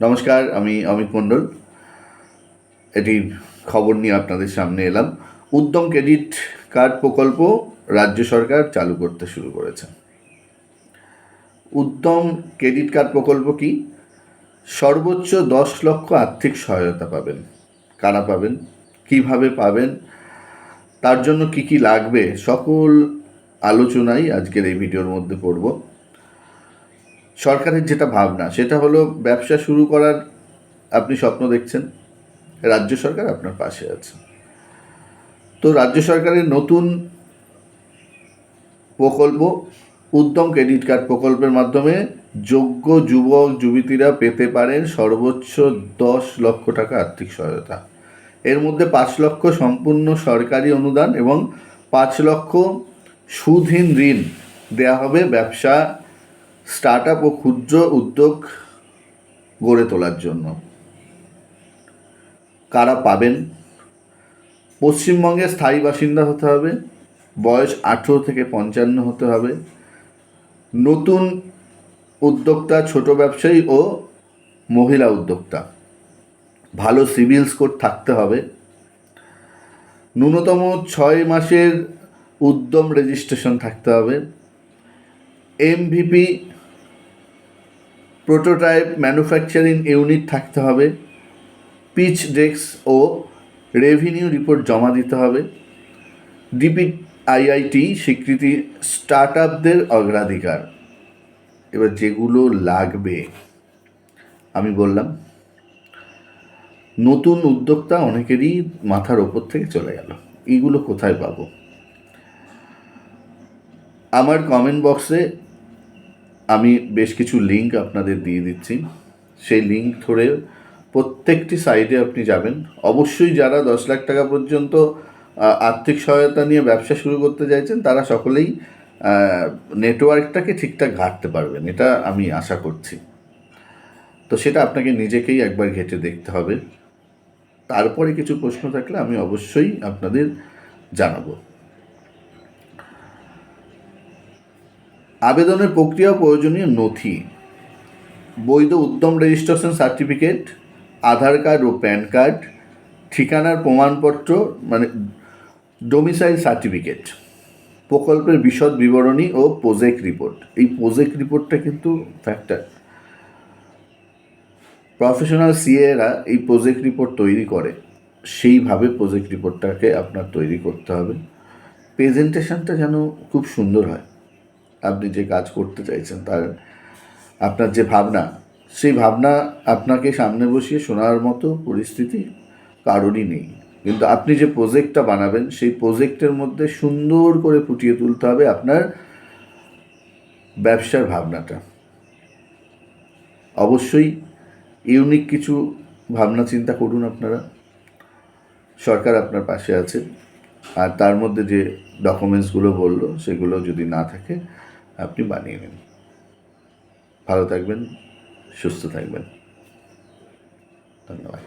নমস্কার, আমি অমিত মণ্ডল। এটি খবর নিয়ে আপনাদের সামনে এলাম। উদ্যম ক্রেডিট কার্ড প্রকল্প রাজ্য সরকার চালু করতে শুরু করেছে। উদ্যম ক্রেডিট কার্ড প্রকল্প কি? সর্বোচ্চ 10 লক্ষ আর্থিক সহায়তা পাবেন। কারা পাবেন, কিভাবে পাবেন, তার জন্য কি কি লাগবে, সকল আলোচনাই আজকের এই ভিডিওর মধ্যে পড়ব। সরকারের যেটা ভাবনা সেটা হলো, ব্যবসা শুরু করার আপনি স্বপ্ন দেখছেন, রাজ্য সরকার আপনার পাশে আছে। তো রাজ্য সরকারের নতুন প্রকল্প উদ্যম ক্রেডিট কার্ড প্রকল্পের মাধ্যমে যোগ্য যুবক যুবতীরা পেতে পারেন সর্বোচ্চ 10 লক্ষ টাকা আর্থিক সহায়তা। এর মধ্যে 5 লক্ষ সম্পূর্ণ সরকারি অনুদান এবং 5 লক্ষ সুদহীন ঋণ দেওয়া হবে ব্যবসা, স্টার্ট আপ ও ক্ষুদ্র উদ্যোগ গড়ে তোলার জন্য। কারা পাবেন? পশ্চিমবঙ্গের স্থায়ী বাসিন্দা হতে হবে, বয়স 18 থেকে 55 হতে হবে, নতুন উদ্যোক্তা, ছোট ব্যবসায়ী ও মহিলা উদ্যোক্তা, ভালো সিভিল স্কোর থাকতে হবে, ন্যূনতম 6 মাসের উদ্যম রেজিস্ট্রেশন থাকতে হবে, MVP প্রোটোটাইপ ম্যানুফ্যাকচারিং ইউনিট থাকতে হবে, পিচ ডেস্ক ও রেভিনিউ রিপোর্ট জমা দিতে হবে, DPIIT স্বীকৃতি, স্টার্ট আপদের অগ্রাধিকার। এবার যেগুলো লাগবে আমি বললাম, নতুন উদ্যোক্তা অনেকেরই মাথার ওপর থেকে চলে গেল, এইগুলো কোথায় পাবো? আমার কমেন্ট বক্সে আমি বেশ কিছু লিঙ্ক আপনাদের দিয়ে দিচ্ছি। সেই লিঙ্ক ধরে প্রত্যেকটি সাইটে আপনি যাবেন। অবশ্যই যারা 10 লাখ টাকা পর্যন্ত আর্থিক সহায়তা নিয়ে ব্যবসা শুরু করতে চাইছেন তারা সকলেই নেটওয়ার্কটাকে ঠিকঠাক ঘাঁটতে পারবেন, এটা আমি আশা করছি। তো সেটা আপনাকে নিজেকেই একবার ঘেঁটে দেখতে হবে। তারপরে কিছু প্রশ্ন থাকলে আমি অবশ্যই আপনাদের জানাবো। আবেদনের প্রক্রিয়া, প্রয়োজনীয় নথি: বৈধ উদ্যম রেজিস্ট্রেশন সার্টিফিকেট, আধার কার্ড ও প্যান কার্ড, ঠিকানার প্রমাণপত্র মানে ডোমিসাইল সার্টিফিকেট, প্রকল্পের বিশদ বিবরণী ও প্রজেক্ট রিপোর্ট। এই প্রজেক্ট রিপোর্টটা কিন্তু ফ্যাক্টর। প্রফেশনাল সিএরা এই প্রজেক্ট রিপোর্ট তৈরি করে, সেইভাবে প্রজেক্ট রিপোর্টটাকে আপনার তৈরি করতে হবে। প্রেজেন্টেশনটা যেন খুব সুন্দর হয়। আপনি যে কাজ করতে চাইছেন তার আপনার যে ভাবনা, সেই ভাবনা আপনাকে সামনে বসিয়ে শোনার মতো পরিস্থিতি কারোরই নেই, কিন্তু আপনি যে প্রজেক্টটা বানাবেন সেই প্রজেক্টের মধ্যে সুন্দর করে ফুটিয়ে তুলতে হবে আপনার ব্যবসার ভাবনাটা। অবশ্যই ইউনিক কিছু ভাবনা চিন্তা করুন আপনারা, সরকার আপনার পাশে আছে। আর তার মধ্যে যে ডকুমেন্টসগুলো বললো সেগুলো যদি না থাকে আপনি বানিয়ে নিন। ভালো থাকবেন, সুস্থ থাকবেন। ধন্যবাদ।